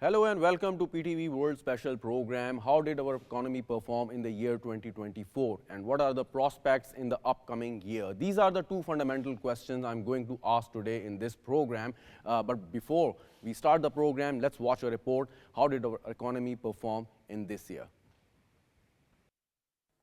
Hello and welcome to PTV World Special Program. How did our economy perform in the year 2024 and what are the prospects in the upcoming year? These are the two fundamental questions I'm going to ask today in this program. But before we start the program, let's watch a report. How did our economy perform in this year?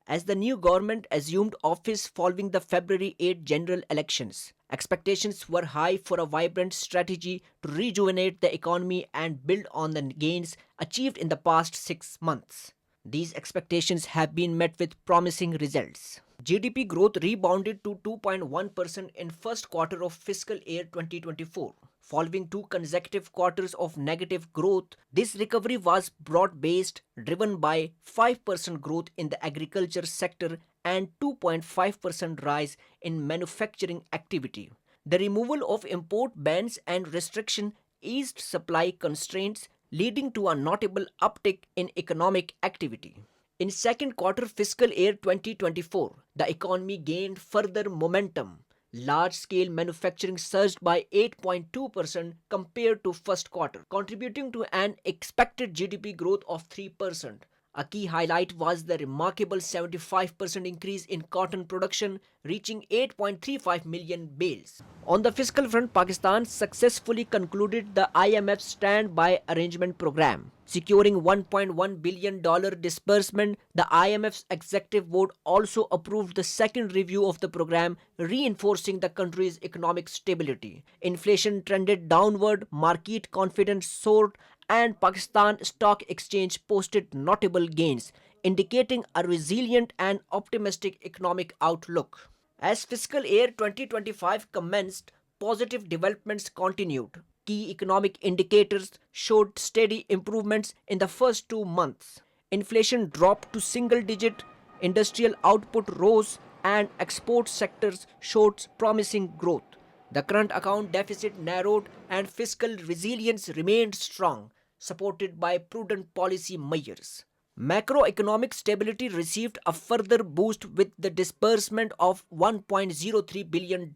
As the new government assumed office following the February 8 general elections, expectations were high for a vibrant strategy to rejuvenate the economy and build on the gains achieved in the past 6 months. These expectations have been met with promising results. GDP growth rebounded to 2.1% in first quarter of fiscal year 2024. Following two consecutive quarters of negative growth, this recovery was broad-based, driven by 5% growth in the agriculture sector and 2.5% rise in manufacturing activity. The removal of import bans and restriction eased supply constraints, leading to a notable uptick in economic activity. In second quarter fiscal year 2024, the economy gained further momentum. Large-scale manufacturing surged by 8.2% compared to first quarter, contributing to an expected GDP growth of 3%. A key highlight was the remarkable 75% increase in cotton production, reaching 8.35 million bales. On the fiscal front, Pakistan successfully concluded the IMF's Standby Arrangement Program. Securing $1.1 billion disbursement, the IMF's executive board also approved the second review of the program, reinforcing the country's economic stability. Inflation trended downward, market confidence soared, and Pakistan Stock Exchange posted notable gains, indicating a resilient and optimistic economic outlook. As fiscal year 2025 commenced, positive developments continued. Key economic indicators showed steady improvements in the first 2 months. Inflation dropped to single digit, industrial output rose, and export sectors showed promising growth. The current account deficit narrowed and fiscal resilience remained strong, supported by prudent policy measures. Macroeconomic stability received a further boost with the disbursement of $1.03 billion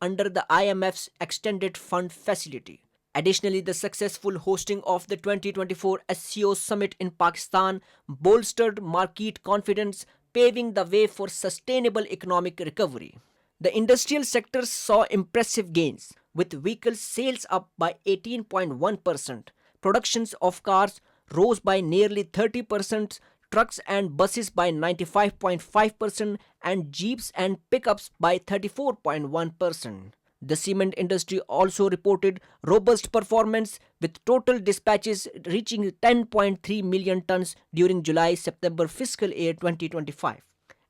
under the IMF's Extended Fund Facility. Additionally, the successful hosting of the 2024 SCO Summit in Pakistan bolstered market confidence, paving the way for sustainable economic recovery. The industrial sector saw impressive gains, with vehicle sales up by 18.1%. Productions of cars rose by nearly 30%, trucks and buses by 95.5%, and jeeps and pickups by 34.1%. The cement industry also reported robust performance, with total dispatches reaching 10.3 million tons during July-September fiscal year 2025.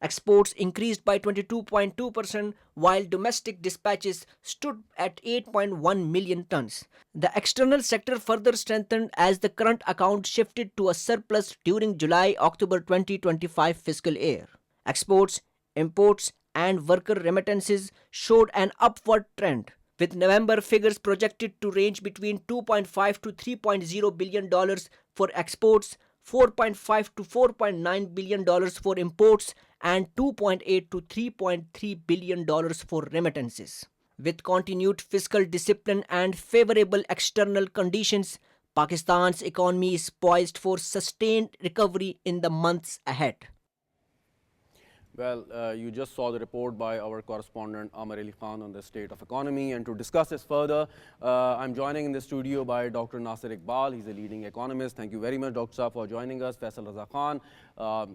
Exports increased by 22.2%, while domestic dispatches stood at 8.1 million tons. The external sector further strengthened as the current account shifted to a surplus during July-October 2025 fiscal year. Exports, imports, and worker remittances showed an upward trend, with November figures projected to range between $2.5 to $3.0 billion for exports, $4.5 to $4.9 billion for imports, and $2.8 to $3.3 billion for remittances. With continued fiscal discipline and favorable external conditions, Pakistan's economy is poised for sustained recovery in the months ahead. Well, you just saw the report by our correspondent Amar Ali Khan on the state of economy, and to discuss this further, I'm joining in the studio by Dr. Nasir Iqbal. He's a leading economist. Thank you very much, Dr. Saab, for joining us. Faisal Raza Khan,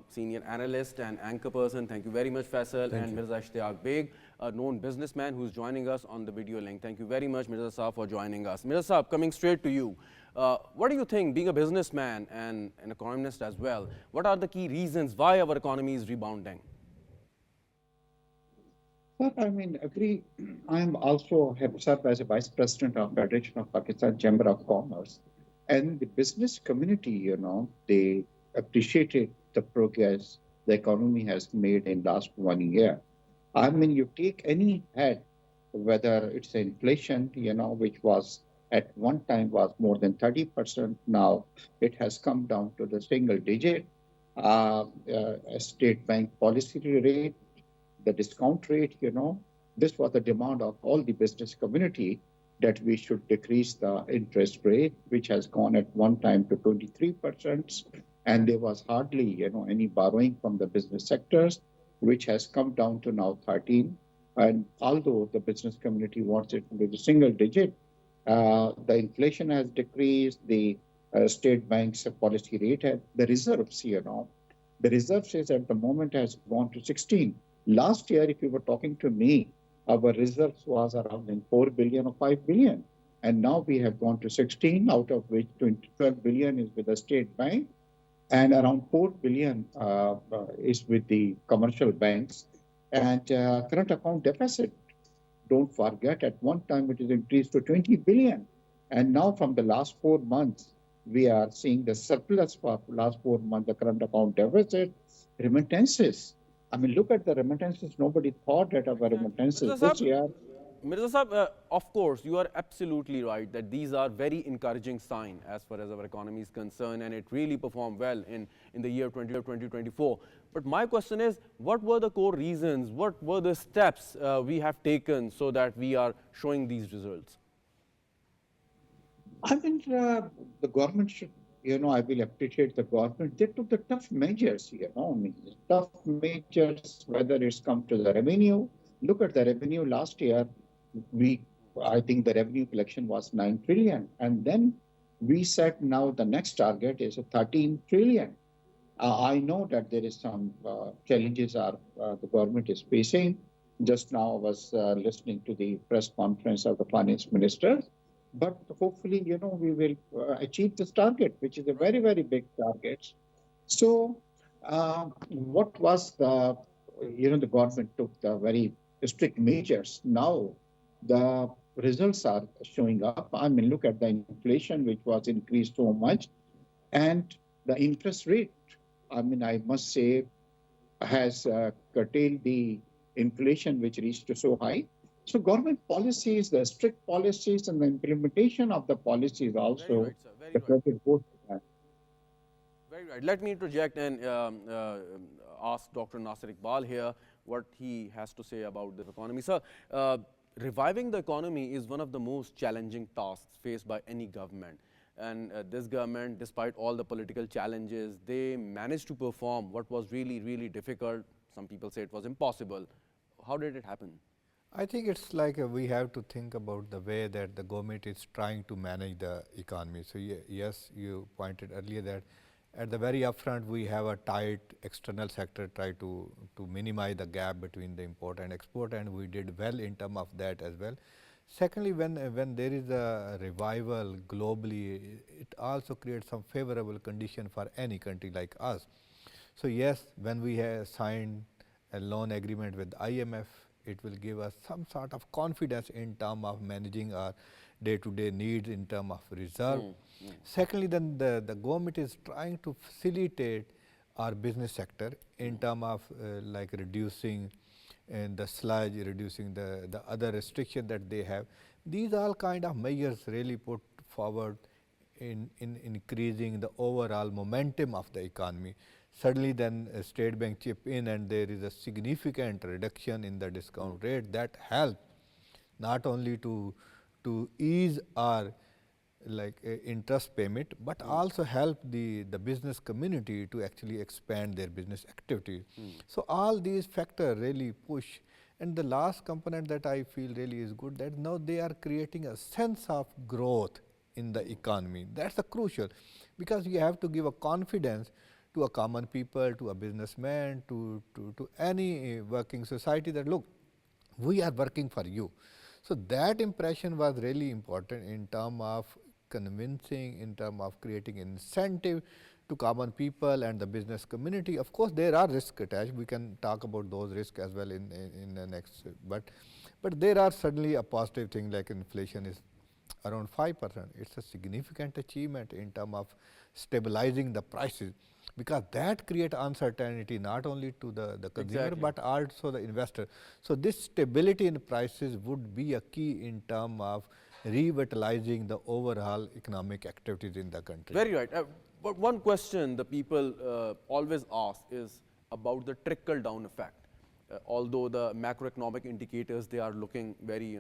senior analyst and anchor person. Thank you very much, Faisal. And Mirza Ishtiaq Baig, a known businessman who's joining us on the video link. Thank you very much, Mirza Saab, for joining us. Mirza Saab, coming straight to you. What do you think, being a businessman and an economist as well, what are the key reasons why our economy is rebounding? Well, I am also have served as a vice president of Federation of Pakistan Chamber of Commerce. And the business community, they appreciated the progress the economy has made in last 1 year. You take any head, whether it's inflation, which was at one time was more than 30%. Now it has come down to the single digit. State bank policy rate, the discount rate, this was the demand of all the business community. that we should decrease the interest rate, which has gone at one time to 23%, and there was hardly, any borrowing from the business sectors, which has come down to now 13. And although the business community wants it to be the single digit, the inflation has decreased, the state bank's policy rate, the reserves, the reserves is at the moment has gone to 16. Last year, if you were talking to me, our reserves was around in 4 billion or 5 billion. And now we have gone to 16, out of which 12 billion is with the state bank and around 4 billion is with the commercial banks. And current account deficit, don't forget, at one time it is increased to 20 billion. And now from the last 4 months, we are seeing the surplus for last 4 months, the current account deficit, remittances. I mean, look at the remittances. Nobody thought that our remittances Mirza this Sahab, year. Mirza Sahab, of course, you are absolutely right that these are very encouraging sign as far as our economy is concerned, and it really performed well in the year 2024. But my question is, what were the core reasons? What were the steps we have taken so that we are showing these results? I think the government should, I will appreciate the government. They took the tough measures, I mean, tough measures, whether it's come to the revenue. Look at the revenue last year. I think the revenue collection was 9 trillion. And then we set now the next target is 13 trillion. I know that there is some challenges the government is facing. Just now I was listening to the press conference of the finance minister. But hopefully, we will achieve this target, which is a very, very big target. So what was the government took the very strict measures. Now the results are showing up. I mean, look at the inflation, which was increased so much. And the interest rate, I mean, I must say, has curtailed the inflation, which reached to so high. So government policies, the strict policies and the implementation of the policies also, the credit goes to that. Very right. Let me interject and ask Dr. Nasir Iqbal here what he has to say about the economy. Sir, reviving the economy is one of the most challenging tasks faced by any government. And this government, despite all the political challenges, they managed to perform what was really, really difficult. Some people say it was impossible. How did it happen? I think it's like we have to think about the way that the government is trying to manage the economy. So yes, you pointed earlier that at the very upfront we have a tight external sector try to minimize the gap between the import and export, and we did well in terms of that as well. Secondly, when there is a revival globally, it also creates some favorable condition for any country like us. So yes, when we have signed a loan agreement with IMF, it will give us some sort of confidence in terms of managing our day-to-day needs in terms of reserve. Secondly, then the government is trying to facilitate our business sector in terms of like reducing the sludge, reducing the other restriction that they have. These all kind of measures really put forward in increasing the overall momentum of the economy. Suddenly then State Bank chip in and there is a significant reduction in the discount rate that help not only to ease our like interest payment, but also help the business community to actually expand their business activity. So all these factors really push. And the last component that I feel really is good, that now they are creating a sense of growth in the economy. That's a crucial, because you have to give a confidence to a common people, to a businessman, to any working society that look, we are working for you. So that impression was really important in terms of convincing, in terms of creating incentive to common people and the business community. Of course, there are risks attached. We can talk about those risks as well in the next. But there are certainly a positive thing like inflation is around 5%. It's a significant achievement in terms of stabilizing the prices, because that creates uncertainty not only to the consumer but also the investor. So this stability in prices would be a key in terms of revitalizing the overall economic activities in the country. Very right. But one question the people always ask is about the trickle down effect. Although the macroeconomic indicators, they are looking very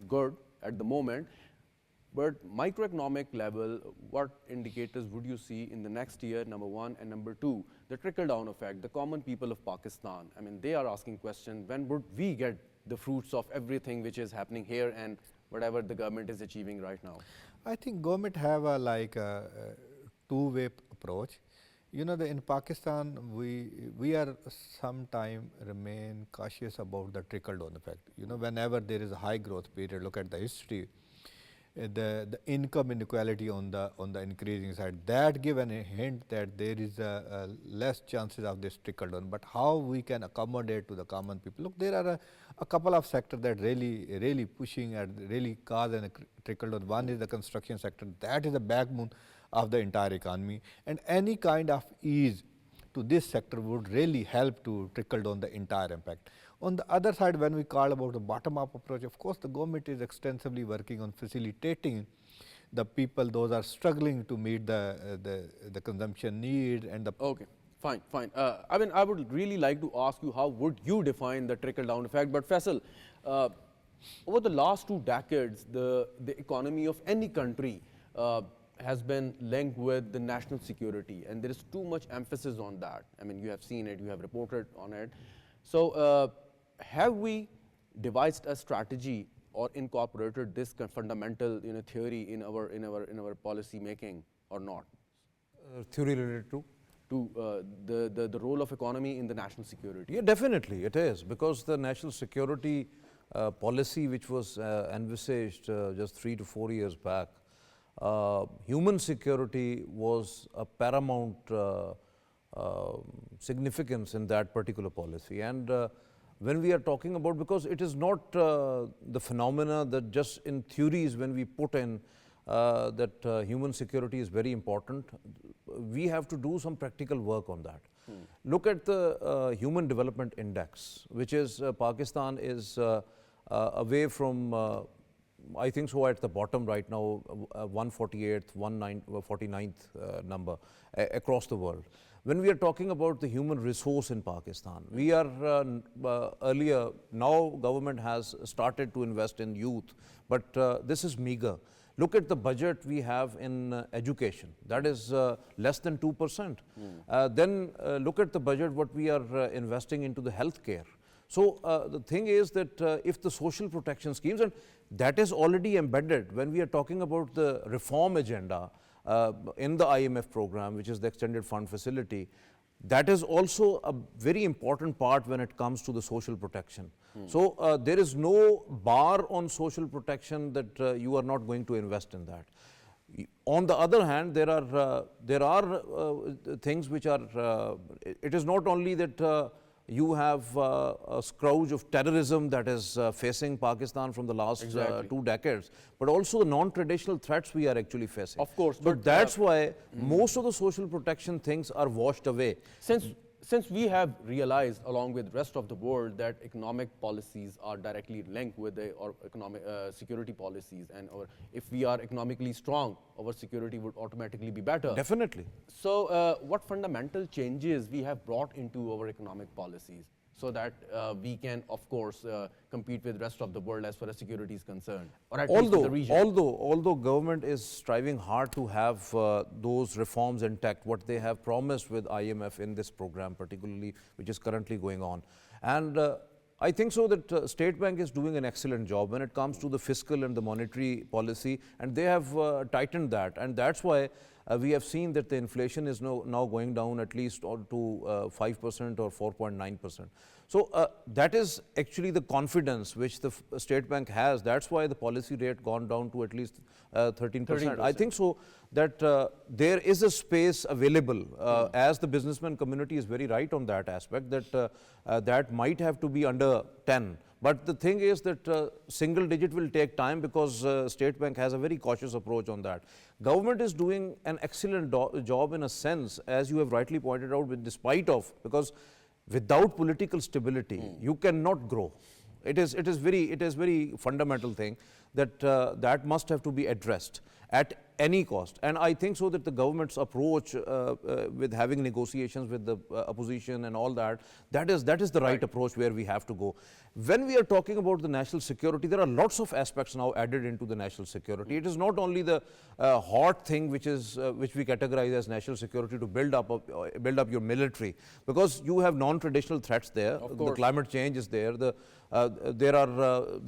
good, at the moment. But microeconomic level, what indicators would you see in the next year, number one, and number two, the trickle-down effect, the common people of Pakistan. I mean, they are asking questions, when would we get the fruits of everything which is happening here and whatever the government is achieving right now? I think government have a two-way approach. You know, in Pakistan, we are sometime remain cautious about the trickle-down effect. You know, whenever there is a high growth period, look at the history, the income inequality on the increasing side, that give a hint that there is a less chances of this trickle down. But how we can accommodate to the common people? Look, there are a couple of sectors that really pushing and really cause a trickle down. One is the construction sector, that is the backbone of the entire economy, and any kind of ease to this sector would really help to trickle down the entire impact. On the other side, when we call about the bottom-up approach, of course, the government is extensively working on facilitating the people, those are struggling to meet the consumption need and the... Okay, fine. I mean, I would really like to ask you, how would you define the trickle-down effect? But Faisal, over the last 2 decades, the economy of any country has been linked with the national security, and there is too much emphasis on that. I mean, you have seen it, you have reported on it. So, have we devised a strategy or incorporated this fundamental, theory in our policy making or not? Theory related to? The role of economy in the national security. Yeah, definitely it is, because the national security policy which was envisaged just 3 to 4 years back, human security was a paramount significance in that particular policy. And when we are talking about, because it is not the phenomena that just in theories when we put in that human security is very important, we have to do some practical work on that. Look at the Human Development Index, which is Pakistan is away from I think so at the bottom right now, 148th, 149th number across the world. When we are talking about the human resource in Pakistan, we are earlier, now government has started to invest in youth, but this is meager. Look at the budget we have in education, that is less than 2%. Then look at the budget what we are investing into the healthcare. So the thing is that if the social protection schemes, and that is already embedded when we are talking about the reform agenda in the IMF program, which is the extended fund facility, that is also a very important part when it comes to the social protection. So there is no bar on social protection that you are not going to invest in that. On the other hand, there are things which are, it is not only that you have a scourge of terrorism that is facing Pakistan from the last 2 decades, but also the non-traditional threats we are actually facing. Of course. But that's why most of the social protection things are washed away. Since we have realized, along with the rest of the world, that economic policies are directly linked with the economic security policies, and if we are economically strong, our security would automatically be better. Definitely. So, what fundamental changes we have brought into our economic policies so that we can, of course, compete with the rest of the world as far as security is concerned, or at least with the region? Although government is striving hard to have those reforms intact, what they have promised with IMF in this program particularly, which is currently going on. And I think so that State Bank is doing an excellent job when it comes to the fiscal and the monetary policy, and they have tightened that, and that's why we have seen that the inflation is now going down at least to 5% or 4.9%. So that is actually the confidence which the State Bank has. That's why the policy rate gone down to at least 13%. I think so that there is a space available, as the businessman community is very right on that aspect, that that might have to be under 10. But the thing is that single digit will take time, because State Bank has a very cautious approach on that. Government is doing an excellent job in a sense, as you have rightly pointed out, despite of, because without political stability, you cannot grow. It is very fundamental thing that that must have to be addressed at any cost. And I think so that the government's approach with having negotiations with the opposition and all that, that is the right approach where we have to go. When we are talking about the national security, there are lots of aspects now added into the national security. It is not only the hot thing which we categorize as national security to build up your military, because you have non-traditional threats there. The climate change is there. The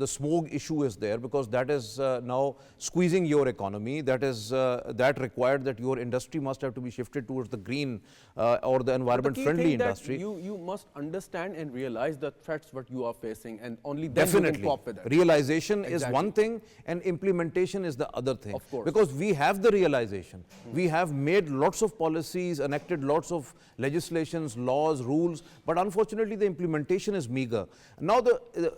smog issue is there, because that is now squeezing your economy. That required that your industry must have to be shifted towards the green or the environment-friendly industry. You must understand and realize the threats what you are facing, and only then you can cope with it. Realization is one thing, and implementation is the other thing. Of course. Because we have the realization. We have made lots of policies, enacted lots of legislations, laws, rules, but unfortunately the implementation is meager. Now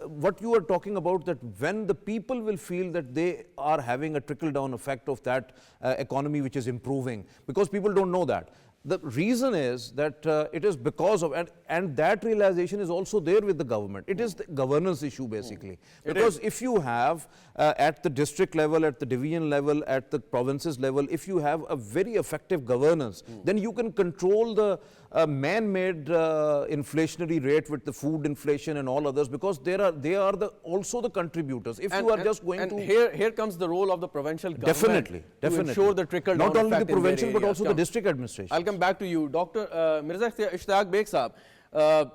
what you are talking about, that when the people will feel that they are having a trickle-down effect of that economy which is improving, because people don't know that. The reason is that it is because of, and that realization is also there with the government. It is the governance issue basically. Because if you have at the district level, at the division level, at the provinces level, if you have a very effective governance, then you can control the man-made inflationary rate with the food inflation and all others, because they are also the contributors. If you are just going to... Here comes the role of the provincial government. Definitely. To ensure the trickle-down not only the effect in provincial, their but areas. also the district administration. I'll come back to you. Dr. Mirza Ishtiaq Baig Sahab,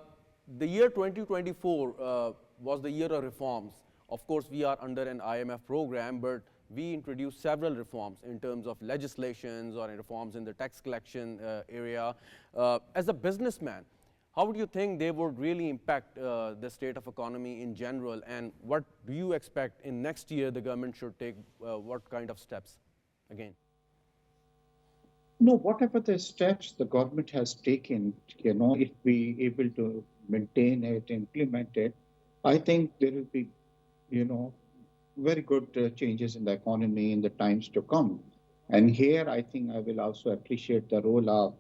the year 2024 was the year of reforms. Of course, we are under an IMF program, but we introduced several reforms in terms of legislations or reforms in the tax collection area. As a businessman, how would you think they would really impact the state of economy in general, and what do you expect in next year the government should take, what kind of steps again? No, whatever the steps the government has taken, if we able to maintain it, implement it, I think there will be, very good changes in the economy in the times to come. And here, I think I will also appreciate the role of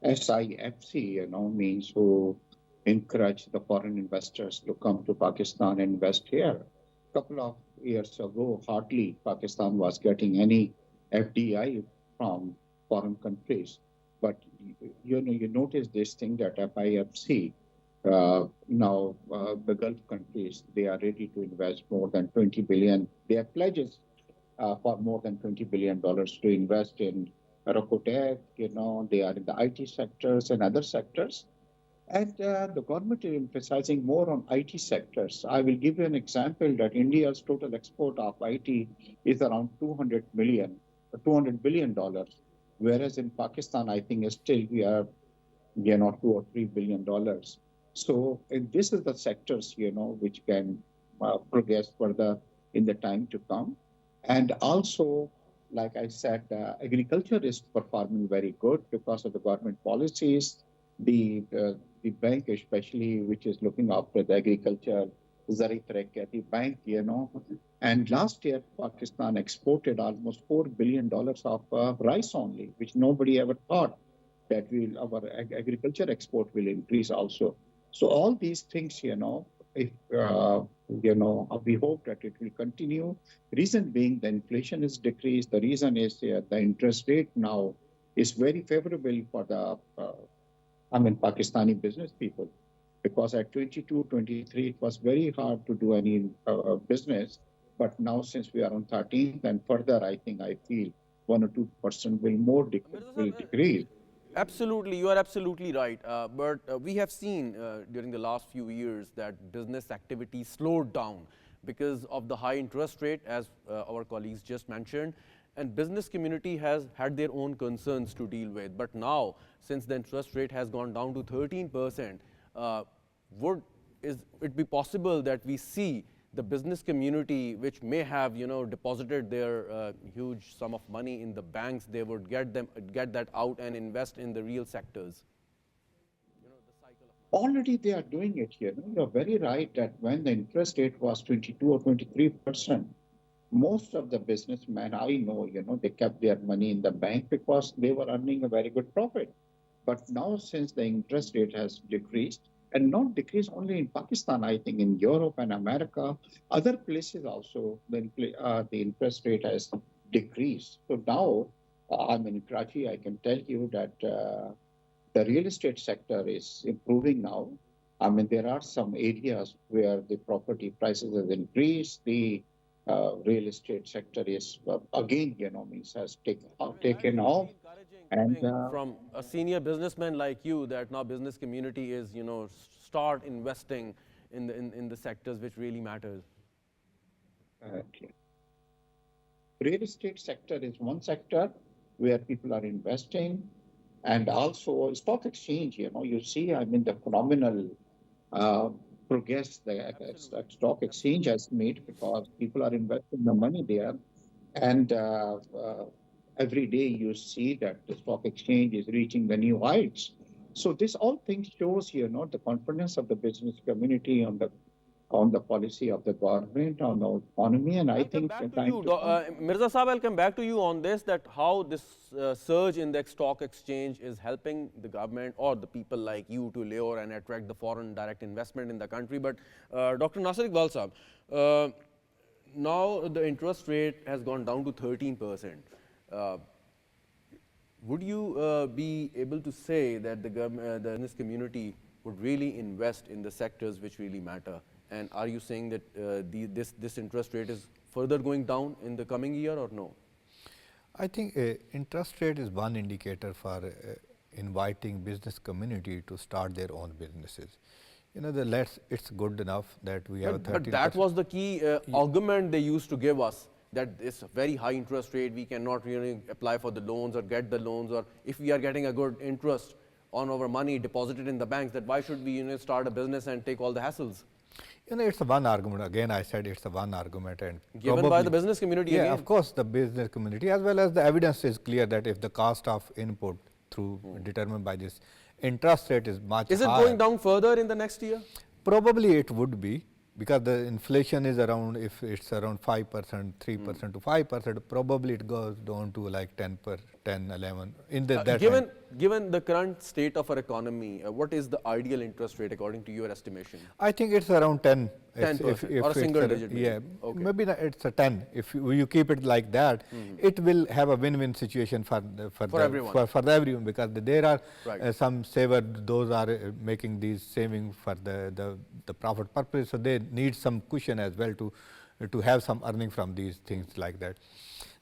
SIFC, means who encourage the foreign investors to come to Pakistan and invest here. A couple of years ago, hardly Pakistan was getting any FDI from foreign countries. But, you notice this thing that FIFC, now the Gulf countries, they are ready to invest more than 20 billion. They have pledges for more than $20 billion to invest in Rakotech, they are in the IT sectors and other sectors. And the government is emphasizing more on IT sectors. I will give you an example that India's total export of IT is around $200 billion. Whereas in Pakistan, I think still we are, $2 or $3 billion. So this is the sectors, which can progress further in the time to come. And also, like I said, agriculture is performing very good because of the government policies. The bank, especially, which is looking after the agriculture, Zari Taraqqiyati Bank, And last year, Pakistan exported almost $4 billion of rice only, which nobody ever thought that our agriculture export will increase also. So all these things, if, we hope that it will continue. Reason being the inflation is decreased. The reason is the interest rate now is very favorable for the, Pakistani business people. Because at 22, 23, it was very hard to do any business. But now since we are on 13th and further, I feel 1 or 2% will decrease. Absolutely, you are absolutely right. But we have seen during the last few years that business activity slowed down because of the high interest rate, as our colleagues just mentioned. And business community has had their own concerns to deal with. But now, since the interest rate has gone down to 13%, would it be possible that we see the business community, which may have deposited their huge sum of money in the banks, they would get that out and invest in the real sectors? Already they are doing it here. You're very right that when the interest rate was 22 or 23%, most of the businessmen I know, they kept their money in the bank because they were earning a very good profit. But now, since the interest rate has decreased, and not decrease only in Pakistan. I think in Europe and America, other places also, the interest rate has decreased. So now, I'm in Karachi. I can tell you that the real estate sector is improving now. I mean, there are some areas where the property prices have increased. The real estate sector is again, means has taken It's off, really encouraging and coming from a senior businessman like you that now business community is, start investing in the sectors which really matters. uh, real estate sector is one sector where people are investing, and also stock exchange. You see, I mean, the phenomenal uh, progress the stock exchange has made because people are investing the money there, and every day you see that the stock exchange is reaching the new heights. So this all things shows, the confidence of the business community on the policy of the government, on the economy, and I I'll come think back in to time you, to come. Mirza Saab. I'll come back to you on this. That how this surge in the stock exchange is helping the government or the people like you to lure and attract the foreign direct investment in the country. But Dr. Nasir Iqbal Saab, now the interest rate has gone down to 13%. Would you be able to say that the business community would really invest in the sectors which really matter? And are you saying that this interest rate is further going down in the coming year or no? I think interest rate is one indicator for inviting business community to start their own businesses. It's good enough that we have 13%. But that was the key argument they used to give us, that it's a very high interest rate, we cannot really apply for the loans or get the loans, or if we are getting a good interest on our money deposited in the banks, that why should we start a business and take all the hassles? It's a one argument. Again, I said it's a one argument, and given by the business community. Yeah, again. of course, the business community, as well as the evidence is clear that if the cost of input through determined by this interest rate is much Is it higher, going down further in the next year? probably it would be, because the inflation is around, if it's around 5%, 3% to 5%, probably it goes down to like 10, 11. In that time. Given the current state of our economy, what is the ideal interest rate according to your estimation? I think it's around 10. 10% or a single digit? Yeah, okay. maybe it's a 10. If you keep it like that, it will have a win-win situation for everyone. For everyone, because there are Right. some saver, those are making these savings for the profit purpose, so they need some cushion as well to have some earning from these things like that.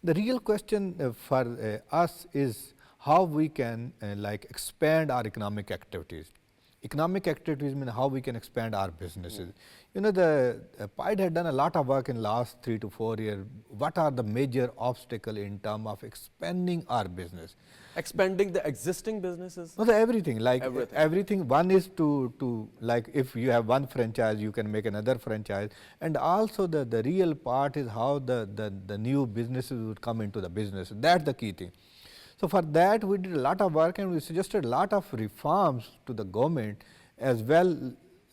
The real question for us is how we can expand our economic activities. Economic activities mean how we can expand our businesses. The PIDE had done a lot of work in last 3 to 4 years. What are the major obstacles in terms of expanding our business? Expanding the existing businesses? No, everything. Everything. One is to like, if you have one franchise, you can make another franchise. And also the real part is how the new businesses would come into the business. That's the key thing. So for that, we did a lot of work, and we suggested a lot of reforms to the government as well.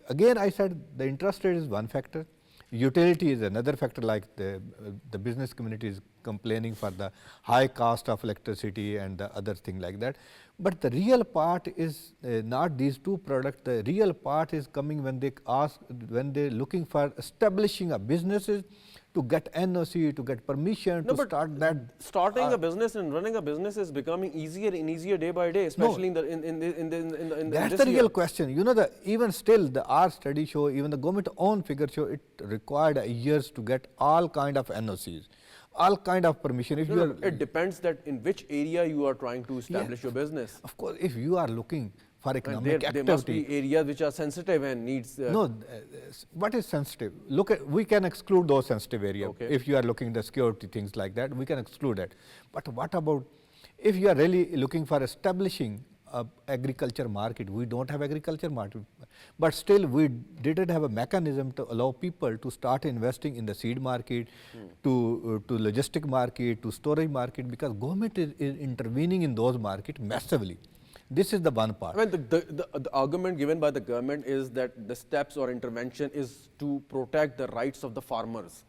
Again, I said the interest rate is one factor. Utility is another factor, like the business community is complaining for the high cost of electricity and the other thing like that. But the real part is not these two products. The real part is coming when they're looking for establishing a businesses, to get NOC, to get permission to start that. Starting a business and running a business is becoming easier and easier day by day, especially in That's this the real year. question. Even still, our study show, even the government own figures show, it required years to get all kind of NOCs, all kind of permission. If it depends that in which area you are trying to establish your business. Of course, if you are looking for economic There activity. must be areas which are sensitive and needs. What is sensitive? We can exclude those sensitive areas. Okay. If you are looking at the security things like that, we can exclude that. But what about if you are really looking for establishing a agriculture market? We don't have agriculture market, but still we didn't have a mechanism to allow people to start investing in the seed market, to logistic market, to storage market, because government is intervening in those markets massively. This is the one part. I mean, the argument given by the government is that the steps or intervention is to protect the rights of the farmers.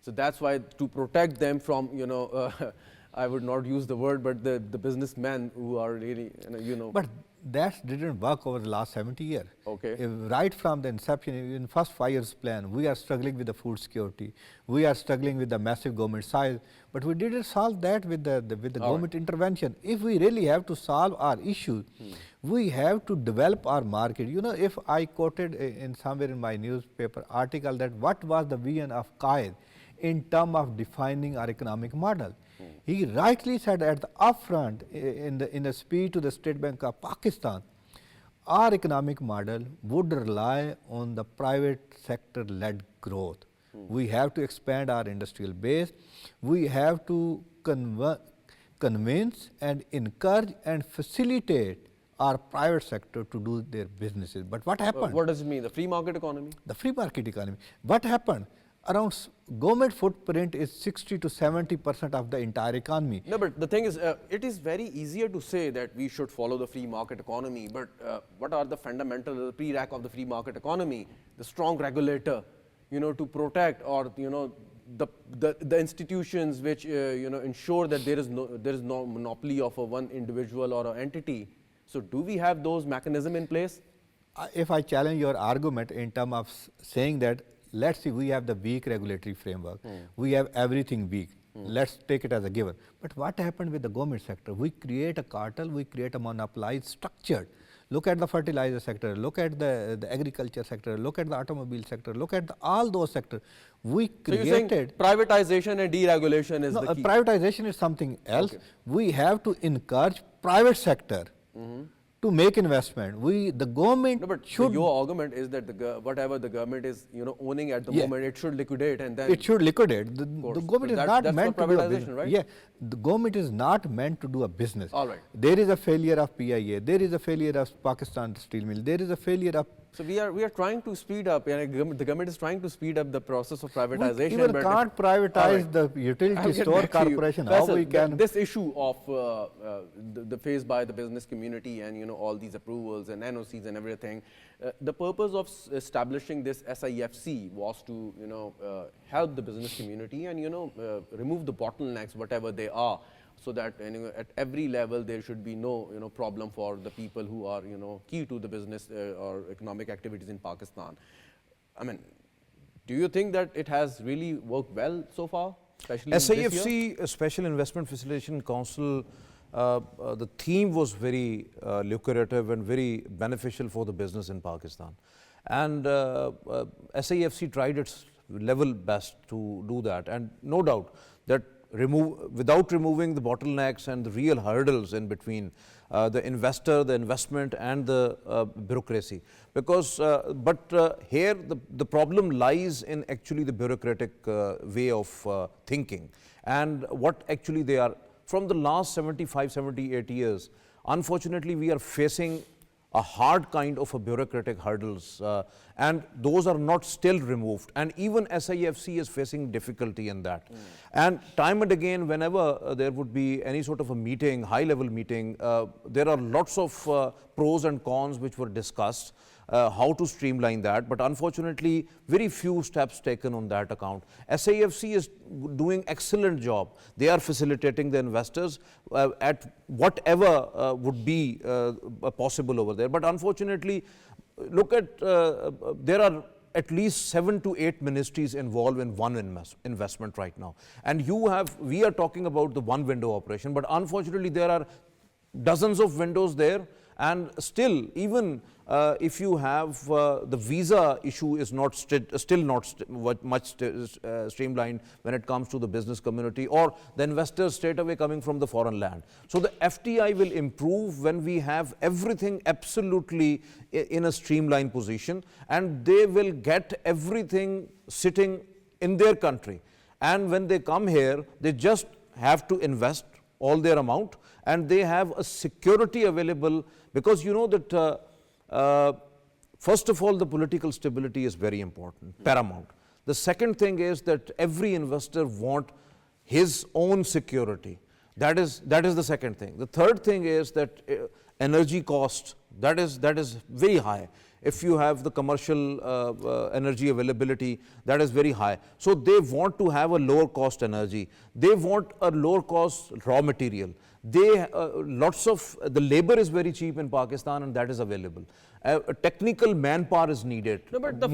So that's why, to protect them from, I would not use the word, but the businessmen who are really, But that didn't work over the last 70 years. Okay. Right from the inception, in first 5 years plan, we are struggling with the food security. We are struggling with the massive government size, but we didn't solve that with the government intervention. If we really have to solve our issues, we have to develop our market. If I quoted in somewhere in my newspaper article that what was the vision of Qaid in terms of defining our economic model. He rightly said at the upfront in the speech to the State Bank of Pakistan, our economic model would rely on the private sector led growth. We have to expand our industrial base. We have to convince and encourage and facilitate our private sector to do their businesses. But what happened? What does it mean? The free market economy? The free market economy. What happened? Around government footprint is 60 to 70% of the entire economy. No, but the thing is, it is very easier to say that we should follow the free market economy, but what are the fundamental, the prereq of the free market economy? The strong regulator, to protect, or the institutions which ensure that there is no monopoly of one individual or an entity. So do we have those mechanisms in place? If I challenge your argument in terms of saying that, let's see, we have the weak regulatory framework, we have everything weak, let's take it as a given. But what happened with the government sector? We create a cartel, we create a monopolized structure. Look at the fertilizer sector, look at the agriculture sector, look at the automobile sector, look at all those sectors. We created. So you're saying privatization and deregulation is the key? Privatization is something else. Okay. We have to encourage private sector to make investment. The government should. Your argument is that whatever the government is owning at the moment, it should liquidate, and then it should liquidate. The government is not meant to do a business. Right? Yeah, the government is not meant to do a business. All right. There is a failure of PIA. There is a failure of Pakistan Steel Mill. There is a failure of. So we are trying to speed up, and the government is trying to speed up the process of privatization. We even can't privatize the utility store corporation. How we can? This issue of the faced by the business community and all these approvals and NOCs and everything, the purpose of establishing this SIFC was to help the business community and remove the bottlenecks, whatever they are, so that at every level there should be no problem for the people who are key to the business or economic activities in Pakistan. I mean, do you think that it has really worked well so far, especially SIFC, Special Investment Facilitation Council, the theme was very lucrative and very beneficial for the business in Pakistan, and SIFC tried its level best to do that, and no doubt that without removing the bottlenecks and the real hurdles in between the investor, the investment and the bureaucracy. Because, here the problem lies in actually the bureaucratic way of thinking, and what actually they are. From the last 75, 78 years, unfortunately we are facing a hard kind of a bureaucratic hurdles, and those are not still removed, and even SIFC is facing difficulty in that. And time and again, whenever there would be any sort of a meeting, high level meeting, there are lots of pros and cons which were discussed, how to streamline that, but unfortunately very few steps taken on that account. SIFC is doing excellent job. They are facilitating the investors at whatever would be possible over there, but unfortunately look at there are at least 7 to 8 ministries involved in one investment right now, and we are talking about the one window operation, but unfortunately there are dozens of windows there, and still even if you have the visa issue is not still not much streamlined when it comes to the business community or the investors straight away coming from the foreign land. So the FDI will improve when we have everything absolutely in a streamlined position, and they will get everything sitting in their country, and when they come here they just have to invest all their amount, and they have a security available, because that first of all the political stability is very important, paramount. The second thing is that every investor want his own security. That is the second thing. The third thing is that energy cost, that is very high. if you have the commercial energy availability, that is very high. So they want to have a lower cost energy. They want a lower cost raw material. They, lots of, the labor is very cheap in Pakistan and that is available. Technical manpower is needed. No, but the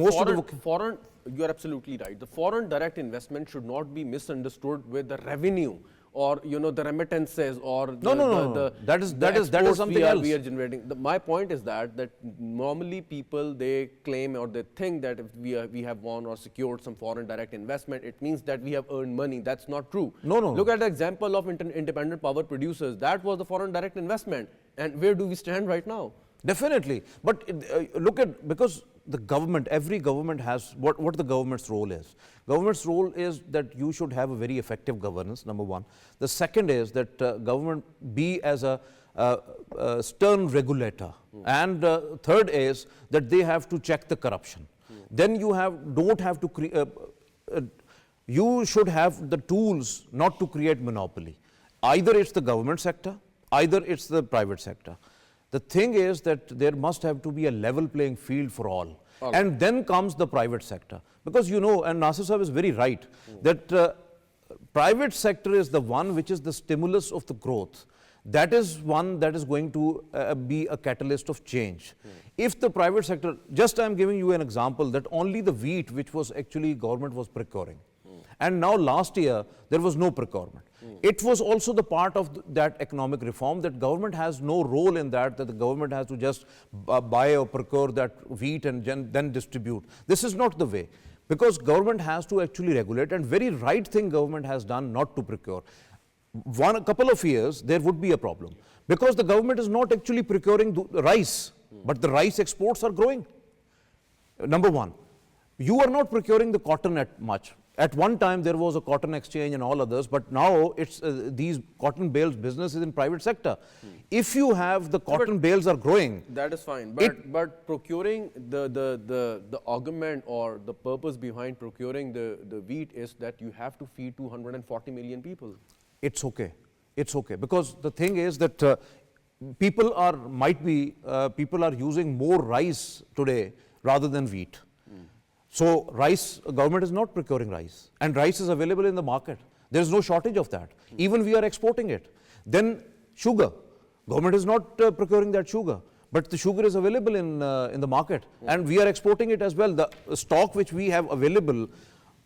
foreign, you are absolutely right. The foreign direct investment should not be misunderstood with the revenue or the remittances or that is something else we are generating. My point is that normally people, they claim or they think that if we have won or secured some foreign direct investment, it means that we have earned money. That's not true. No. Look at the example of independent power producers. That was the foreign direct investment. And where do we stand right now? Definitely. But look at, because the government, every government has, what the government's role is. Government's role is that you should have a very effective governance, number one. The second is that government be as a stern regulator. And third is that they have to check the corruption. Then you don't have to you should have the tools not to create monopoly. Either it's the government sector, either it's the private sector. The thing is that there must have to be a level playing field for all. And then comes the private sector. Because and Nasir Sahib is very right, that private sector is the one which is the stimulus of the growth. That is one that is going to be a catalyst of change. If the private sector, just I am giving you an example, that only the wheat which was actually government was procuring. And now last year, there was no procurement. It was also the part of that economic reform that government has no role in that the government has to just buy or procure that wheat and then distribute. This is not the way. Because government has to actually regulate, and very right thing government has done not to procure. A couple of years, there would be a problem. Because the government is not actually procuring rice, but the rice exports are growing. Number one, you are not procuring the cotton at much. At one time, there was a cotton exchange and all others, but now it's these cotton bales business is in private sector. If you have the cotton bales are growing, that is fine. But procuring the argument or the purpose behind procuring the wheat is that you have to feed 240 million people. It's okay. It's okay, because the thing is that people are using more rice today rather than wheat. So rice, government is not procuring rice, and rice is available in the market. There is no shortage of that. Even we are exporting it. Then sugar, government is not procuring that sugar, but the sugar is available in the market, and we are exporting it as well. The stock which we have available,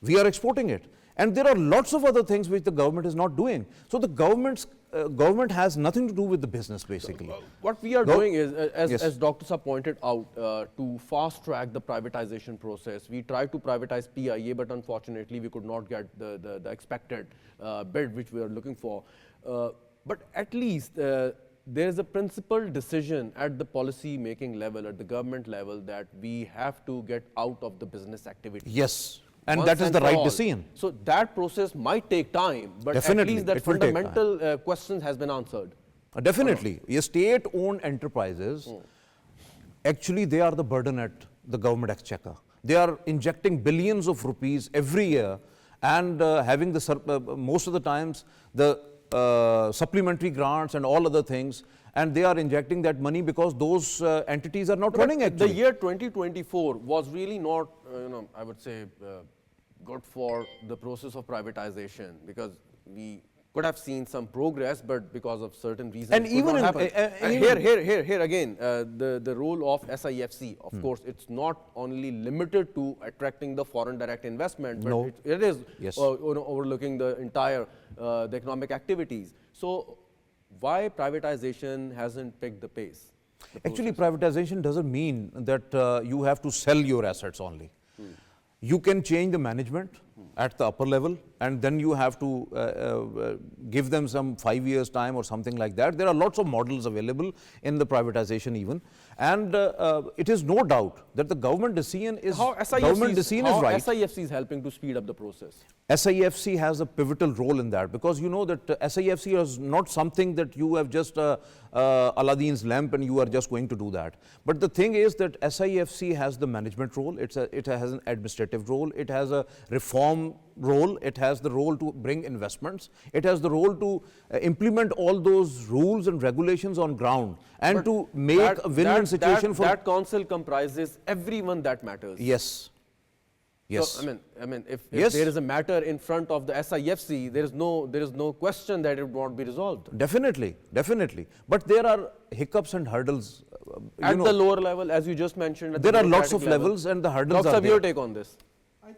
we are exporting it. And there are lots of other things which the government is not doing. So the government has nothing to do with the business, basically. What we are doing is, as Dr. Saab pointed out, to fast track the privatization process. We tried to privatize PIA, but unfortunately we could not get the expected bid which we are looking for. But at least there is a principled decision at the policy making level, at the government level, that we have to get out of the business activity. Yes. And that is the right decision. So that process might take time, but definitely, at least that fundamental question has been answered. Definitely. State-owned enterprises, actually they are the burden at the government exchequer. They are injecting billions of rupees every year and having most of the times the supplementary grants and all other things, and they are injecting that money because those entities are not running actually. The year 2024 was really not, I would say, good for the process of privatization, because we could have seen some progress, but because of certain reasons, and even here again, the role of SIFC, of course, it's not only limited to attracting the foreign direct investment, but it is overlooking the entire the economic activities. So why privatization hasn't picked the pace? Actually, privatization doesn't mean that you have to sell your assets only. You can change the management at the upper level, and then you have to give them some 5 years time or something like that. There are lots of models available in the privatization even, and it is no doubt that the government decision is right. SIFC is helping to speed up the process. SIFC has a pivotal role in that, because you know that SIFC is not something that you have just Aladdin's lamp and you are just going to do that. But the thing is that SIFC has the management role, it has an administrative role, it has a reform role, it has the role to bring investments. It has the role to implement all those rules and regulations on ground and to make a win-win situation for... That council comprises everyone that matters. Yes. Yes. So, I mean, if Yes. there is a matter in front of the SIFC, there is no question that it won't be resolved. Definitely, definitely. But there are hiccups and hurdles. At the lower level, as you just mentioned. At there the are lots of bureaucratic level. levels and the hurdles Dr. are your there. take on this? I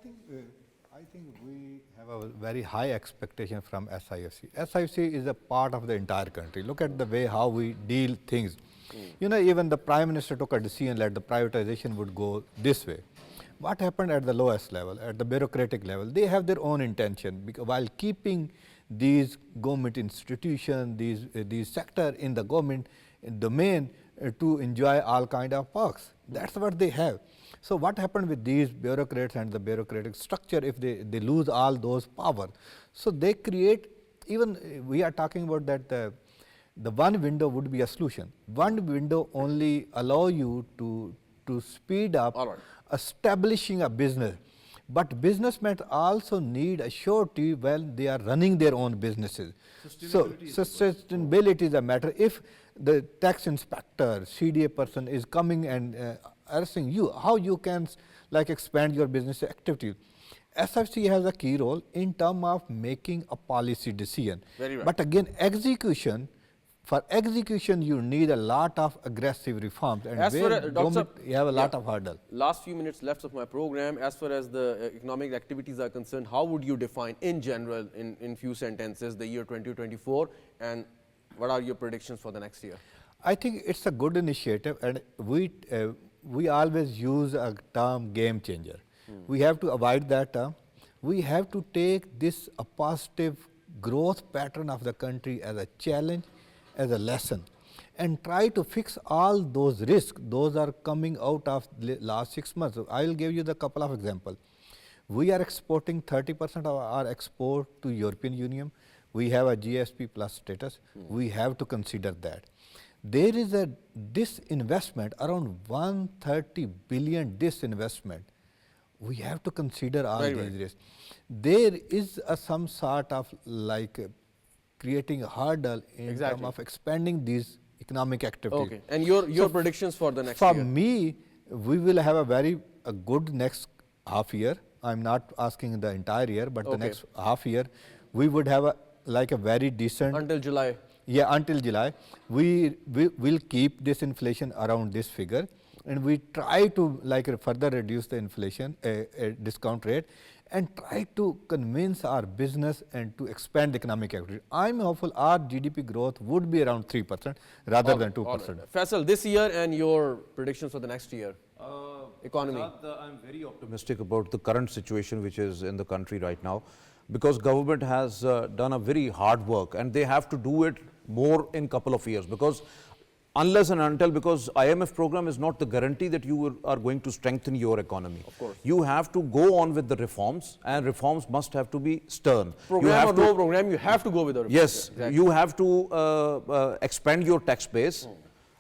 think we have a very high expectation from SIFC. SIFC is a part of the entire country. Look at the way how we deal things. You know, even the Prime Minister took a decision that the privatization would go this way. What happened at the lowest level, at the bureaucratic level? They have their own intention because while keeping these government institutions, these sector in the government domain to enjoy all kind of perks. That's what they have. So what happened with these bureaucrats and the bureaucratic structure if they lose all those power? So they create, even we are talking about that the one window would be a solution. One window only allow you to speed up establishing a business. But businessmen also need a surety when they are running their own businesses. So sustainability is a matter. If the tax inspector, CDA person is coming and asking you how you can like expand your business activity, SFC has a key role in terms of making a policy decision. Very right. But again, execution. For execution, you need a lot of aggressive reforms, and As where far as, government, you have a lot of hurdle. Last few minutes left of my program. As far as the economic activities are concerned, how would you define, in general, in few sentences, the year 2024, and what are your predictions for the next year? I think it's a good initiative, and we always use a term game changer. We have to avoid that term. We have to take this a positive growth pattern of the country as a challenge, as a lesson, and try to fix all those risks. Those are coming out of last 6 months. So I will give you the couple of examples. We are exporting 30% of our export to European Union. We have a GSP plus status. We have to consider that. There is a disinvestment, around 130 billion disinvestment. We have to consider all these risks. There is some sort of like creating a hurdle in terms of expanding these economic activities. Okay. And your predictions for the next year? year? For me, we will have a good next half year. I'm not asking the entire year, but the next half year, we would have a very decent... Until July. Yeah, until July. We will keep this inflation around this figure, and we try to further reduce the inflation discount rate, and try to convince our business and to expand economic activity. I'm hopeful our GDP growth would be around 3% rather than 2%. Right. Faisal, this year and your predictions for the next year? Economy. I'm very optimistic about the current situation which is in the country right now, because government has done a very hard work, and they have to do it more in couple of years, because unless and until, because IMF program is not the guarantee that you are going to strengthen your economy. Of course. You have to go on with the reforms, and reforms must have to be stern. Program or no program, you have to go with the reforms. Yes, exactly. You have to expand your tax base,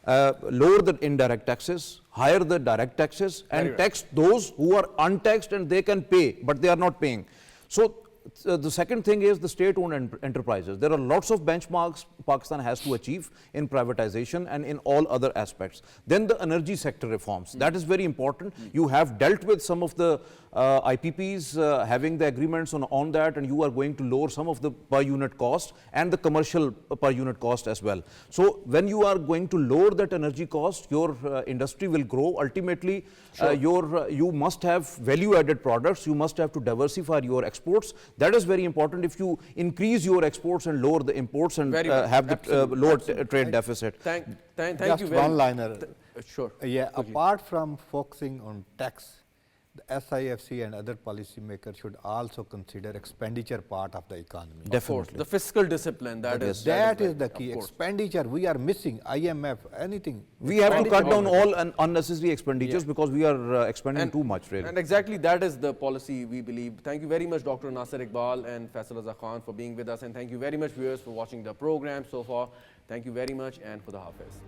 lower the indirect taxes, higher the direct taxes, and tax those who are untaxed and they can pay, but they are not paying. So the second thing is the state-owned enterprises. There are lots of benchmarks Pakistan has to achieve in privatization and in all other aspects. Then the energy sector reforms. That is very important. You have dealt with some of the IPPs having the agreements on that, and you are going to lower some of the per unit cost and the commercial per unit cost as well. So when you are going to lower that energy cost, your industry will grow. Ultimately, you must have value-added products. You must have to diversify your exports. That is very important. If you increase your exports and lower the imports and have the lower trade deficit. Thank you very much. Just one liner. Sure. Yeah, apart from focusing on tax, the SIFC and other policymakers should also consider expenditure part of the economy. Definitely. The fiscal discipline, that is the key. Expenditure, we are missing, IMF, anything. We have to cut down all unnecessary expenditures because we are expending too much, really. And exactly that is the policy we believe. Thank you very much, Dr. Nasir Iqbal and Faisal Raza Khan, for being with us. And thank you very much, viewers, for watching the program so far. Thank you very much, and Khuda Hafiz.